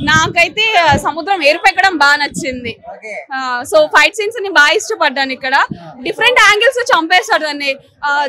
నాకైతే సముద్రం ఏర్పెక్కడం బాగా నచ్చింది. సో ఫైట్ సీన్స్ ని బాగా ఇష్టపడ్డాను. ఇక్కడ డిఫరెంట్ యాంగిల్స్ చంపేస్తాడు దాన్ని.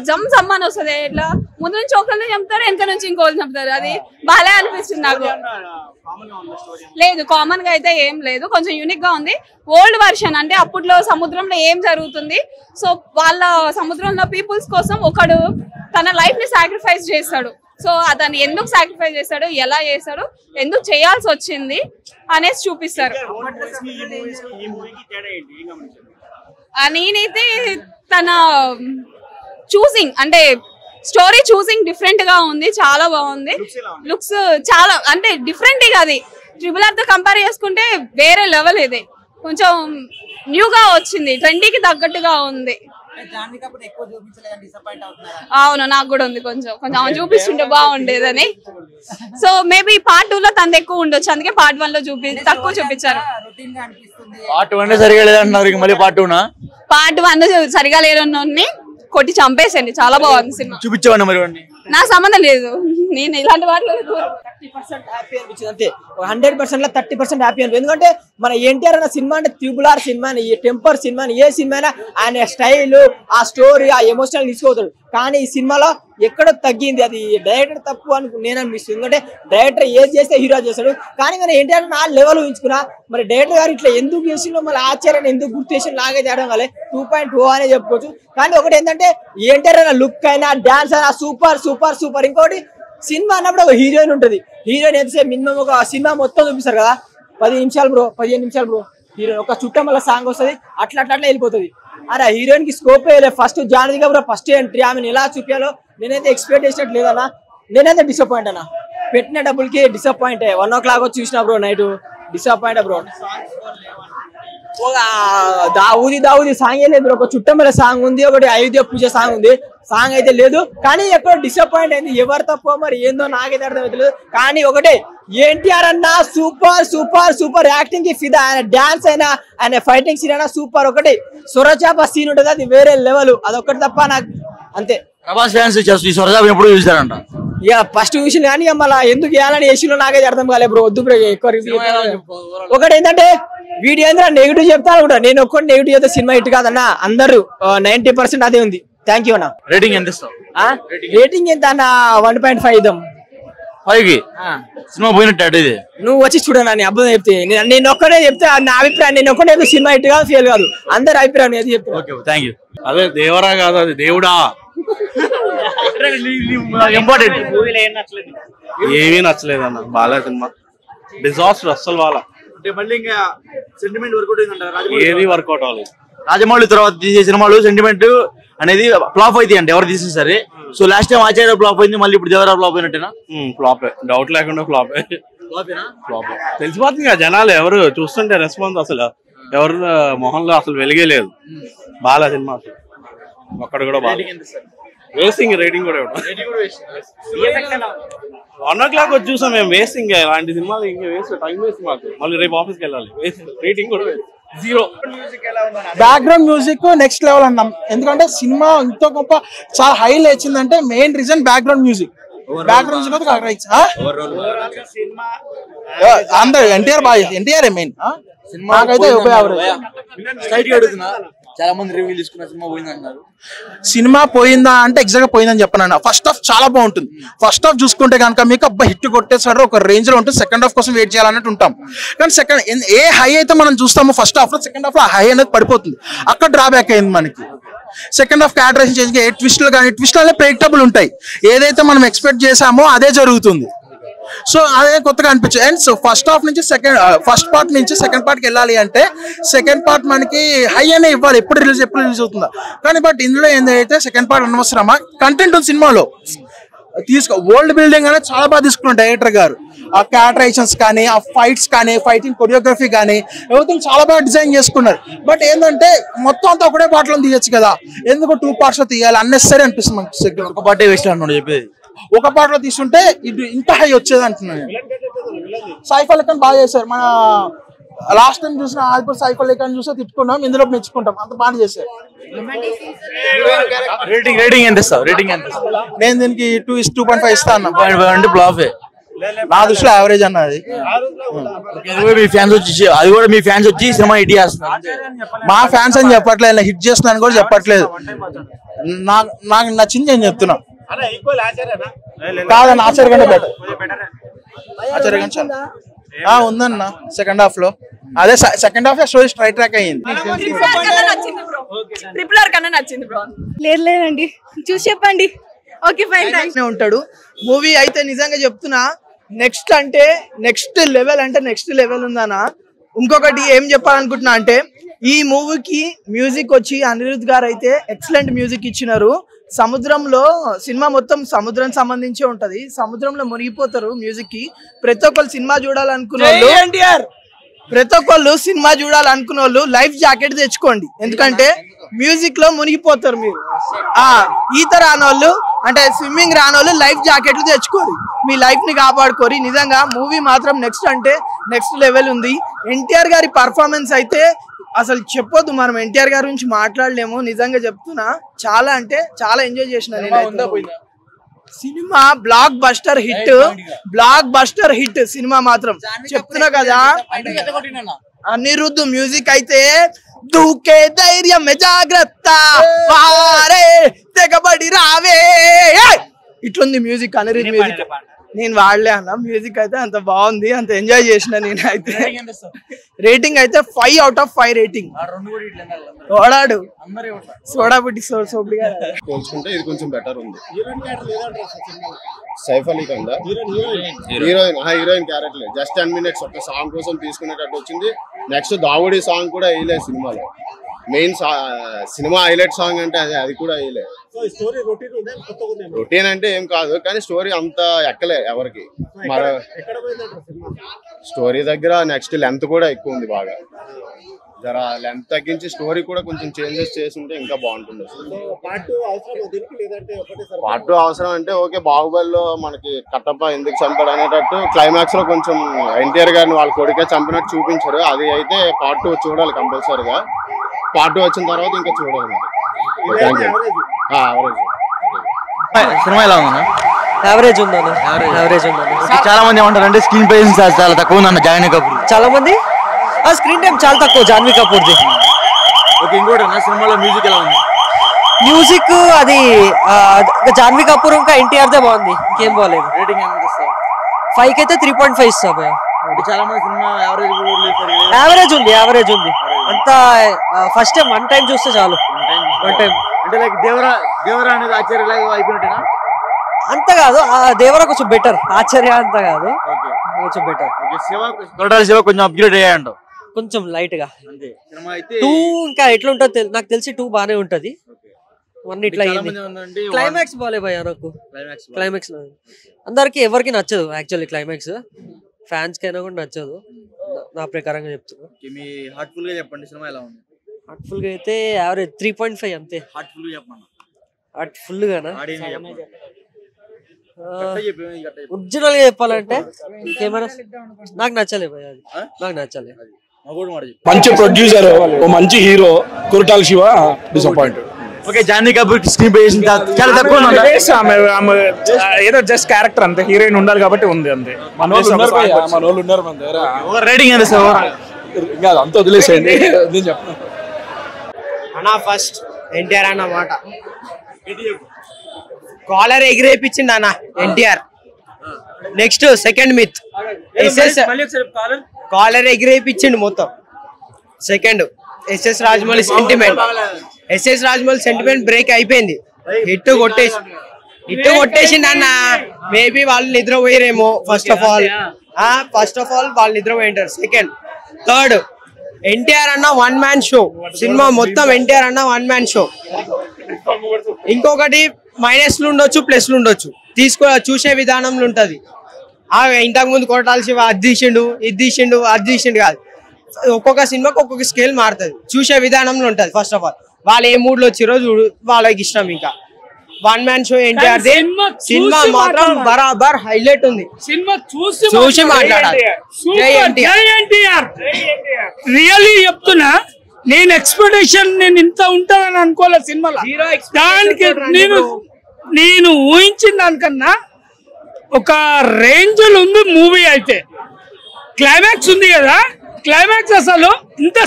జమ్ జమ్ అని వస్తుంది, ఇట్లా ముందు నుంచి ఒకరిని చంపుతారు, వెనక నుంచి ఇంకోళ్ళు చంపుతారు. అది బాగా అనిపిస్తుంది నాకు. లేదు, కామన్ గా అయితే ఏం లేదు, కొంచెం యూనిక్ గా ఉంది. ఓల్డ్ వర్షన్ అంటే అప్పట్లో సముద్రంలో ఏం జరుగుతుంది, సో వాళ్ళ సముద్రంలో పీపుల్స్ కోసం ఒకడు తన లైఫ్ ని సాక్రిఫైస్ చేస్తాడు. సో అతను ఎందుకు సాక్రిఫైస్ చేస్తాడు, ఎలా చేస్తాడు, ఎందుకు చేయాల్సి వచ్చింది అనేసి చూపిస్తారు. నేనైతే తన చూసింగ్ అంటే స్టోరీ చూసింగ్ డిఫరెంట్ గా ఉంది, చాలా బాగుంది. లుక్స్ చాలా అంటే డిఫరెంట్ గా, అది RRR తో కంపేర్ చేసుకుంటే వేరే లెవెల్. ఇది కొంచెం న్యూగా వచ్చింది, ట్రెండీకి తగ్గట్టుగా ఉంది. అవును, నాకు కూడా ఉంది కొంచెం చూపిస్తుంటే బాగుండేదని. సో మేబీ పార్ట్ 2 లో తనది ఎక్కువ ఉండొచ్చు, అందుకే పార్ట్ 1 లో తక్కువ చూపించారు. పార్ట్ 1 సరిగా లేదంటున్నారు, మళ్ళీ పార్ట్ 2 పార్ట్ 1 సరిగా లేని కొట్టి చంపేసండి. చాలా బాగుంది సినిమా. చూపించేవాడిని మరి నాకు సంబంధం లేదు, నేను ఇలాంటి వాటిలో 30% హ్యాపీ అనిపించింది అంతే. 100% లో 30% హ్యాపీ అనిపించింది. ఎందుకంటే మన ఎన్టీఆర్ అన్న సినిమా అంటే RRR సినిమా, ఈ టెంపర్ సినిమా, ఏ సినిమా అయినా ఆయన స్టైల్, ఆ స్టోరీ, ఆ ఎమోషనల్ తీసుకోతాడు. కానీ ఈ సినిమాలో ఎక్కడో తగ్గింది, అది డైరెక్టర్ తప్పు అని నేను అనిపిస్తుంది. ఎందుకంటే డైరెక్టర్ ఏది చేస్తే హీరో చేస్తాడు, కానీ మన ఎన్టీఆర్ నా లెవెల్ ఊహించుకున్నా. మరి డైరెక్టర్ గారు ఇట్లా ఎందుకు చేసిందో, మళ్ళీ ఆశ్చర్యాన్ని ఎందుకు గుర్తు చేసి లాగే తేడం వల్లే 2.0 అనే చెప్పుకోవచ్చు. కానీ ఒకటి ఏంటంటే ఎన్టీఆర్ అయినా లుక్ అయినా డాన్స్ అయినా సూపర్ సూపర్ సూపర్. ఇంకోటి సినిమా అన్నప్పుడు ఒక హీరోయిన్ ఉంటుంది, హీరోయిన్ ఎంతసేపు మినిమం ఒక సినిమా మొత్తం చూపిస్తారు కదా, 10 నిమిషాలు బ్రో, 15 నిమిషాలు బ్రో, హీరోయిన్ ఒక చుట్టం వల్ల సాంగ్ వస్తుంది, అట్లా అట్లా వెళ్ళిపోతుంది. అరే హీరోయిన్ కి స్కోప్ వేయలేదు. ఫస్ట్ జానది కపూర్ ఫస్ట్ ఎంట్రీ, ఆమెను ఎలా చూపించాలో నేనైతే ఎక్స్పెక్ట్ చేసినట్టు లేదన్నా. నేనైతే డిసప్పాయింట్ అన్నా, పెట్టిన డబ్బులకి డిసప్పాయింట్. 1 o'clock వచ్చి చూసిన bro, night disappoint bro. దావుది song లేదు బ్రో, ఒక చుట్టమల సాంగ్ ఉంది, ఒకటి అయోధ్య పూజ సాంగ్ ఉంది, సాంగ్ అయితే లేదు. కానీ ఎక్కడో డిసప్పాయింట్ అయింది. ఎవరు తప్పో మరి ఏందో నాకైతే అర్థమవుతలేదు. కానీ ఒకటే ఎన్టీఆర్ అన్న సూపర్ సూపర్ సూపర్, యాక్టింగ్ కి ఫిదా, ఆయన డాన్స్ అయినా ఆయన ఫైటింగ్ సీన్ అయినా సూపర్. ఒకటి సొరచాప సీన్ ఉంటుంది, అది వేరే లెవెల్, అదొకటి తప్ప నాకు అంతే. ప్రభాస్ ఫ్యాన్స్ ఎప్పుడు చూసారంట, ఇక ఫస్ట్ చూసిన కానీ మళ్ళీ ఎందుకు వేయాలని ఏసీలో నాకైతే అర్థం కాలేదు బ్రో. వద్దు బ్రో ఎక్కువ. ఒకటి ఏంటంటే వీడియో ఏంద్రా నెగిటివ్ చెప్తాను కూడా, నేను ఒక్కటి నెగిటివ్ చెప్తే సినిమా హిట్ కాదన్నా. అందరూ 90% అదే ఉంది. థ్యాంక్ యూ అన్న. రేటింగ్ ఎంత ఇస్తావు? రేటింగ్ ఎంత అన్న? 1.5 ఇద్దాం. 5కి సినిమా పోయినట్టు. ఇది నువ్వు వచ్చి చూడన్నా, నీ అబ్బాయి చెప్తే నేను ఒక్కడే చెప్తే నా అభిప్రాయం. నేను ఒక్కడే చెప్తే సినిమా హిట్ కాదు, ఫెయిల్ కాదు, అందరి అభిప్రాయం అది చెప్తాను. Thank you. అదే దేవరా కాదు, అది దేవుడా. ఇంపార్టెంట్ ఏమీ నచ్చలేదు అన్న, బాగా సినిమా డిజాస్టర్ అస్సలు. వాళ్ళ ఏది వర్కౌట్ అవ్వలేదు. రాజమౌళి తర్వాత తీసే సినిమాలు సెంటిమెంట్ అనేది ఫ్లాప్ అయితే అంటే ఎవరు తీసే సరే. సో లాస్ట్ టైం ఆచార్య ఫ్లాప్ అయింది, మళ్ళీ ఇప్పుడు దేవరా ఫ్లాప్ అయినట్టేనా? ఫ్లాప్, డౌట్ లేకుండా ఫ్లాప్. ఫ్లాప్ తెలిసిపోతుంది కదా జనాలు, ఎవరు చూస్తుంటే రెస్పాన్స్ అసలు ఎవరు మొహంలో అసలు వెలిగే లేదు. బాగా సినిమా అసలు ఒక్కడ కూడా బాగా. వేసింగ్ రేటింగ్ కూడా 1 o'clock వచ్చి చూసాం మేము. వేసింగ్ ఇలాంటి సినిమాలు ఇంకా వేస్ట్, టైం వేస్ట్ మాకు. మళ్ళీ రేపు ఆఫీస్కి వెళ్ళాలి. రేటింగ్ కూడా 0. బ్యాక్గ్రౌండ్ మ్యూజిక్ నెక్స్ట్ లెవెల్ అన్నాం. ఎందుకంటే సినిమా ఇంత గొప్ప చాలా హై లేచిందంటే main reason background music. Background music అందరు ఎన్టీఆర్ బాగా, ఎన్టీఆర్ మెయిన్. నాకైతే చాలా మంది రివ్యూ తీసుకున్న సినిమా పోయింది అంటున్నారు. సినిమా పోయిందా అంటే ఎగ్జాక్ట్ గా పోయిందని చెప్పను. ఫస్ట్ హాఫ్ చాలా బాగుంటుంది. ఫస్ట్ హాఫ్ చూసుకుంటే కనుక మీకు అబ్బా హిట్ కొట్టేసారు ఒక రేంజ్ లో ఉంటుంది. సెకండ్ హాఫ్ కోసం వెయిట్ చేయాలన్నట్టు ఉంటాం. కానీ సెకండ్ ఏ హై అయితే మనం చూస్తామో ఫస్ట్ హాఫ్ లో, సెకండ్ హాఫ్ లో హై అనేది పడిపోతుంది. అక్కడ డ్రాబ్యాక్ అయింది మనకి. సెకండ్ హాఫ్ క్యారెక్టరైజేషన్ చేసి ఏ ట్విస్టులు కానీ ట్విస్టులు ప్రెడిక్టబుల్ ఉంటాయి. ఏదైతే మనం ఎక్స్పెక్ట్ చేసామో అదే జరుగుతుంది. సో అదే కొత్తగా అనిపించింది. అండ్ సో ఫస్ట్ హాఫ్ నుంచి ఫస్ట్ పార్ట్ నుంచి సెకండ్ పార్ట్కి వెళ్ళాలి అంటే సెకండ్ పార్ట్ మనకి హై అనే ఇవ్వాలి. ఎప్పుడు రిలీజ్ అవుతుందా. కానీ బట్ ఇందులో ఏంటంటే సెకండ్ పార్ట్ అనవసరమా, కంటెంట్ ఉంది సినిమాలో. వరల్డ్ బిల్డింగ్ అనేది చాలా బాగా తీసుకున్నారు డైరెక్టర్ గారు. ఆ క్యారెక్టరైజేషన్స్ కానీ, ఆ ఫైట్స్ కానీ, ఫైటింగ్ కొరియోగ్రఫీ కానీ ఎవ్రీథింగ్ చాలా బాగా డిజైన్ చేసుకున్నారు. బట్ ఏంటంటే మొత్తం అంతా ఒకటే పార్ట్లో తీయచ్చు కదా, ఎందుకు 2 parts లో తీయాలి, అన్నెసరీ అనిపిస్తుంది మనకి. ఒక పార్టీ వేస్ట్ అన్నాడు చెప్పేది. ఒక పార్ట్ లో తీసుకుంటే ఇది ఇంత హై వచ్చేది అంటున్నాను. సైఫ్ అలీ ఖాన్ బాగా చేశారు. మన లాస్ట్ టైం చూసిన ఆదిపూర్ సైఫ్ అలీ ఖాన్ చూస్తే తిట్టుకుంటాం, ఇందులో మెచ్చుకుంటాం, అంత బాగా చేశారు. రేటింగ్ ఎంత ఇస్తావు? రేటింగ్ ఎంత? నేను దీనికి 2.5 ఇస్తాను. ఫ్లాప్ నా దృష్టిలో యావరేజ్ అన్నది. అది కూడా మీ ఫ్యాన్స్ వచ్చి సినిమా హిట్ చేస్తున్నారు. మా ఫ్యాన్స్ అని చెప్పట్లేదు, హిట్ చేస్తున్నాను కూడా చెప్పట్లేదు. నాకు నచ్చింది నేను చెప్తున్నా. కాదన్న ఆచార్య కంటే బెటర్. ఆచార్య కంటే ఉందన్న సెకండ్ హాఫ్ లో. అదే second half story straight track అయ్యింది. లేదండి చూసి చెప్పండి. Okay fine thanks. ఉంటాడు మూవీ అయితే నిజంగా చెప్తున్నా. నెక్స్ట్ అంటే నెక్స్ట్ లెవెల్ ఉందన్నా. ఇంకొకటి ఏం చెప్పాలనుకుంటున్నా అంటే ఈ మూవీకి మ్యూజిక్ వచ్చి అనిరుద్ధ్ గారు అయితే ఎక్సలెంట్ మ్యూజిక్ ఇచ్చినారు. సముద్రంలో సినిమా మొత్తం సముద్రం సంబంధించే ఉంటది. సముద్రంలో మునిగిపోతారు మ్యూజిక్ కి. ప్రతి ఒక్కరు సినిమా చూడాలనుకున్న వాళ్ళు లైఫ్ జాకెట్ తెచ్చుకోండి, ఎందుకంటే మ్యూజిక్ లో మునిగిపోతారు మీరు. ఈత రానోళ్ళు అంటే స్విమ్మింగ్ రానోళ్ళు లైఫ్ జాకెట్లు తెచ్చుకోరు, మీ లైఫ్ ని కాపాడుకోరు. నిజంగా మూవీ మాత్రం నెక్స్ట్ లెవెల్ ఉంది. ఎన్టీఆర్ గారి పర్ఫార్మెన్స్ అయితే అసలు చెప్పొద్దు, మనం ఎన్టీఆర్ గారి గురించి మాట్లాడలేము. నిజంగా చెప్తున్నా, చాలా అంటే చాలా ఎంజాయ్ చేసిన cinema. Block buster hit cinema మాత్రం చెప్తున్నా కదా. అనిరుద్ధ్ మ్యూజిక్ అయితే దూకే ధైర్యం జాగ్రత్త వారే తెగబడి రావే ఇట్లుంది మ్యూజిక్. అనిరుద్ధ్ మ్యూజిక్ నేను వాడలే అన్న, మ్యూజిక్ అయితే అంత బాగుంది, అంత ఎంజాయ్ చేసిన. నేనైతే రేటింగ్ అయితే 5 out of 5 రేటింగ్. ఓడాడు సోడా బుట్టి సోపుడిగా పోల్చుకుంటే ఇది కొంచెం బెటర్ ఉంది. Saif Ali Khan heroine character just 10 minutes ఒక సాంగ్ కోసం తీసుకునేటట్టు వచ్చింది. నెక్స్ట్ దావుడి సాంగ్ కూడా వేయలేదు సినిమాలో. మెయిన్ సినిమా హైలైట్ సాంగ్ అంటే అది కూడా వేయలేదు. రొటీన్ అంటే ఏం కాదు, కానీ స్టోరీ అంత ఎక్కలే ఎవరికి. మన స్టోరీ దగ్గర నెక్స్ట్ లెంత్ కూడా ఎక్కువ ఉంది బాగా. జరా లెంత్ తగ్గించి స్టోరీ కూడా కొంచెం చేంజెస్ చేసి ఉంటే ఇంకా బాగుంటుంది. పార్ట్ 2 అవసరం అంటే ఓకే, బాహుబలిలో మనకి కట్టప్ప ఎందుకు చంపాడు అనేటట్టు క్లైమాక్స్ లో కొంచెం ఎన్టీఆర్ గారిని వాళ్ళ కొడుకే చంపినట్టు చూపించారు. అది అయితే పార్ట్ 2 చూడాలి కంపల్సరీగా. పార్ట్ 2 వచ్చిన తర్వాత ఇంకా చూడాలి. సినిమా ఎలా ఉందన్న? యావరేజ్ ఉందన్న. చాలా మంది ఏమంటారు అంటే స్క్రీన్ ప్రెజెన్స్ చాలా తక్కువ ఉందన్న జాన్వీ కపూర్. చాలా మంది స్క్రీన్ టైం చాలా తక్కువ జాన్వీ కపూర్ది. ఓకే, ఇంకోటి సినిమాలో మ్యూజిక్ ఎలా ఉంది? మ్యూజిక్ అది జాన్వీ కపూర్ ఇంకా ఎన్టీఆర్ దే బాగుంది, ఇంకేం బాగాలేదు. రేటింగ్ ఎంత ఇస్తారు? 5 కి అయితే 3.5 ఇస్తా. చాలా మంది సినిమా యావరేజ్ ఉంది అంతా. ఫస్ట్ టైం వన్ టైం చూస్తే చాలు. వన్ టైం అంటే లైక్ దేవరా అనేది ఆచార్య అయిపోయినట్టేనా? అంత కాదు, దేవరా కొంచెం బెటర్, ఆచార్య అంత కాదు, కొంచెం బెటర్. శివ కొంచెం అప్గ్రేడ్ అయ్యాయంట, కొంచెం లైట్ గా. 2 ఇంకా ఎట్లా ఉంటుందో నాకు తెలిసి 2 బానే ఉంటది. 1 ఇట్లా క్లైమాక్స్ బాలే భయ్యా నాకు. క్లైమాక్స్ అందరికి ఎవరికి నచ్చదు యాక్చువల్లీ. క్లైమాక్స్ ఫ్యాన్స్ కైనా కూడా నచ్చదు, నా ప్రకారంగా చెప్తున్నా. మీ హార్ట్ఫుల్ గా చెప్పండి, సినిమా ఎలా ఉంది? హార్ట్ఫుల్ గా అయితే యావరేజ్ 3.5 అంతే. హార్ట్ఫుల్ చెప్పండి. హార్ట్ఫుల్ గానా? ఒరిజినల్ గా చెప్పాలంటే ఇంకేమైనా నాకు నచ్చలేదు భయ్యా, అది నాకు నచ్చలేదు. మంచి ప్రొడ్యూసర్, మంచి hero Koratala Shiva disappointed. Okay, Janhvi Kapoor screen presence చాలా తక్కువ ఉంది. ఏదో జస్ట్ క్యారెక్టర్ అంతే, హీరోయిన్ ఉండాలి కాబట్టి ఉంది అంతే. మన వాళ్ళు ఉన్నారు మన దగ్గర. రేటింగ్ ఎంత సార్? ఇంకా అంతా వదిలేసేయండి, నేను చెప్తాను అన్న. ఫస్ట్ ఎన్టీఆర్ అన్నమాట, కాలర్ ఎగిరేపించింది అన్న NTR. Next second myth, collar ఎగిరేపించిండు మొత్తం. Second SS Rajamouli sentiment break అయిపోయింది. హిట్ కొట్టేసింది అన్న. మేబీ వాళ్ళు నిద్రపోయారేమో. ఫస్ట్ ఆఫ్ ఆల్ వాళ్ళు నిద్రపోయింటారు. సెకండ్, థర్డ్ ఎన్టీఆర్ అన్న 1 man షో. సినిమా మొత్తం ఎన్టీఆర్ అన్న 1 man షో. ఇంకొకటి మైనస్లు ఉండొచ్చు, ప్లస్లు ఉండొచ్చు, చూసే విధానంలో ఉంటది. ఇంతకు ముందు కొట్టాలి శివ అది తీసిండు, ఇది తీసిండు కాదు. ఒక్కొక్క సినిమాకి ఒక్కొక్క స్కేల్ మారుతుంది, చూసే విధానంలో ఉంటది. ఫస్ట్ ఆఫ్ ఆల్ వాళ్ళు ఏ మూడ్ లో వచ్చిరో చూడు, వాళ్ళకి ఇష్టం. ఇంకా 1 man షో ఎన్టీఆర్. సినిమా మాత్రం బరాబర్ హైలైట్ ఉంది. సినిమా చూసి మాట్లాడాలి. రియల్లీ చెప్తున్నా, నేను ఎక్స్పెక్టేషన్ ఇంత ఉంటుందని అనుకోలేదు సినిమాలో. దానికి నేను ఊహించిన దానికన్నా ఒక రేంజ్ ఉంది మూవీ అయితే. క్లైమాక్స్ ఉంది కదా, క్లైమాక్స్ అసలు ఇంత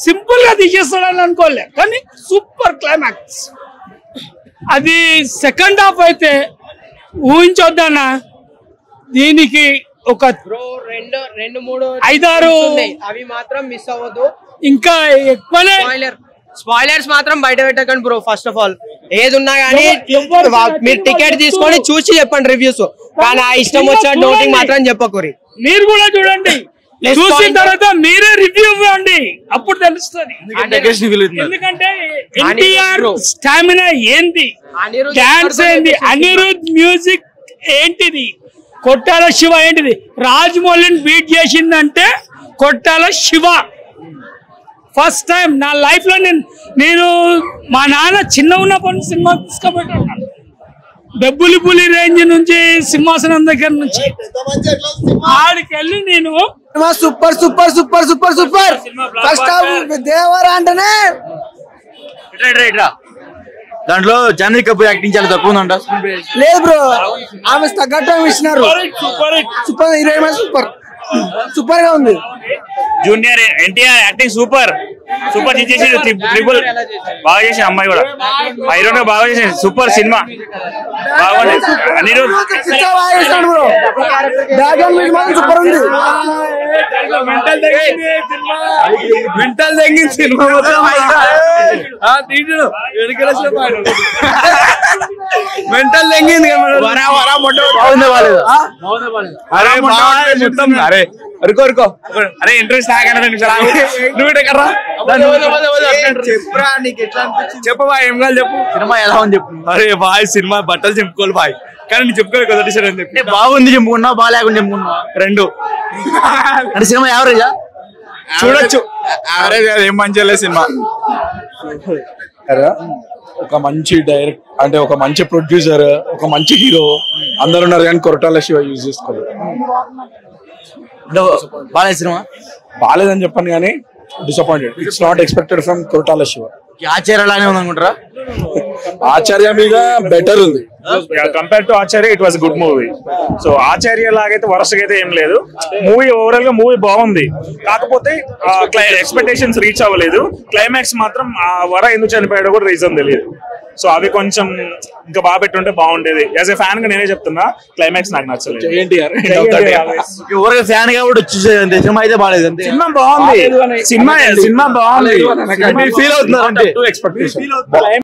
సింపుల్ గా తీసేస్తాడని అనుకోలే, కానీ సూపర్ క్లైమాక్స్. అది సెకండ్ హాఫ్ అయితే ఊహించొద్దన్నా, దీనికి ఒక 2-3 5-6 అవి మాత్రం మిస్ అవ్వద్దు. ఇంకా ఎక్కువనే స్పాయిలర్స్ మాత్రం బయట పెట్టకండి బ్రో. ఫస్ట్ ఆఫ్ ఆల్ ఏది ఉన్నా గానీ మీరు టికెట్ తీసుకొని చూసి చెప్పండి రివ్యూస్, కానీ ఆ ఇష్టం వచ్చిన డౌటింగ్ మాత్రం చెప్పకూరి. మీరు కూడా చూడండి, చూసిన తర్వాత మీరే రివ్యూ ఇవ్వండి, అప్పుడు తెలుస్తుంది. ఎందుకంటే ఎన్టీఆర్ స్టామినా ఏంది, డాన్స్ ఏంది, అనిరుద్ మ్యూజిక్ ఏంటిది, కొట్టాల శివ ఏంటిది, రాజమౌళిని బీట్ చేసిందంటే కొట్టాల శివ. ఫస్ట్ టైం నా లైఫ్ లో నేను మా నాన్న చిన్న ఉన్నప్పటి సినిమా తీసుకుపోయాను. డబ్బులు పులి రేంజ్ నుంచి, సింహాసనం దగ్గర నుంచి ఆడికెళ్ళి నేను super super super super super. First Devara అంటేనే దాంట్లో జాన్వీ కపూర్ యాక్టింగ్ చాలా తక్కువ ఉందంట. లేదు బ్రో, ఆమె తగ్గట్టు ఇచ్చినారు. సూపర్ హీరోయిన్, సూపర్ సూపర్ గా ఉంది. Junior NTR acting super super చేసి ట్రిపుల్ బాగా చేసి, అమ్మాయి కూడా హీరోయిన్ బాగా చేసింది. సూపర్ సినిమా బాగుంది. అనిరుద్ సూపర్ ఉంది. మెంటల్ తగ్గింది సినిమా మెంటల్ తగ్గింది. అరే అరే ఇంట్రెస్ట్ చెప్పవా, ఏం కాదు చెప్పు. సినిమా ఎలా ఉంది చెప్పు. అరే బాయ్ సినిమా బట్టలు చెప్పుకోవాలి బాయ్, కానీ నేను చెప్పుకోలేదు కదా టీషర్ట్ అని చెప్పి. బాగుంది చెప్పుకున్నా, బాగాలేకుండా చెప్పుకున్నా, రెండు. అంటే సినిమా యావరేజా? చూడొచ్చు. అరే ఏం మంచి సినిమా. ఒక మంచి డైరెక్ట్ అంటే ఒక మంచి ప్రొడ్యూసర్, ఒక మంచి హీరో అందరు ఉన్నారు, కానీ కొరటాల శివ యూజ్ చేసుకోలేదు. బాగాలేదు సినిమా. బాగాలేదని చెప్పాను కానీ disappointed. It's not expected from Koratala Siva. ఆచార్యలానే ఉంది అనుకుంటారా? ఆచార్య మీద బెటర్ ఉంది compare to Acharya. It was good movie. So Acharya లాగైతే వరస్ట్గా అయితే ఏం లేదు. మూవీ ఓవరాల్ గా మూవీ బాగుంది, కాకపోతే ఎక్స్పెక్టేషన్స్ రీచ్ అవ్వలేదు. క్లైమాక్స్ మాత్రం ఆ వర ఎందుకు చనిపోయాడో కూడా రీజన్ తెలియదు. సో అవి కొంచెం ఇంకా బాగా పెట్టుంటే బాగుండేది. యాజ్ ఎ ఫ్యాన్ గా నేనే చెప్తున్నా, క్లైమాక్స్ నాకు నచ్చలేదు. ఫ్యాన్ గా కూడా వచ్చేసి సినిమా అయితే బాగాలేదు. సినిమా బాగుంది, సినిమా బాగుంది, ఫీల్ అవుతున్నారు అంటే.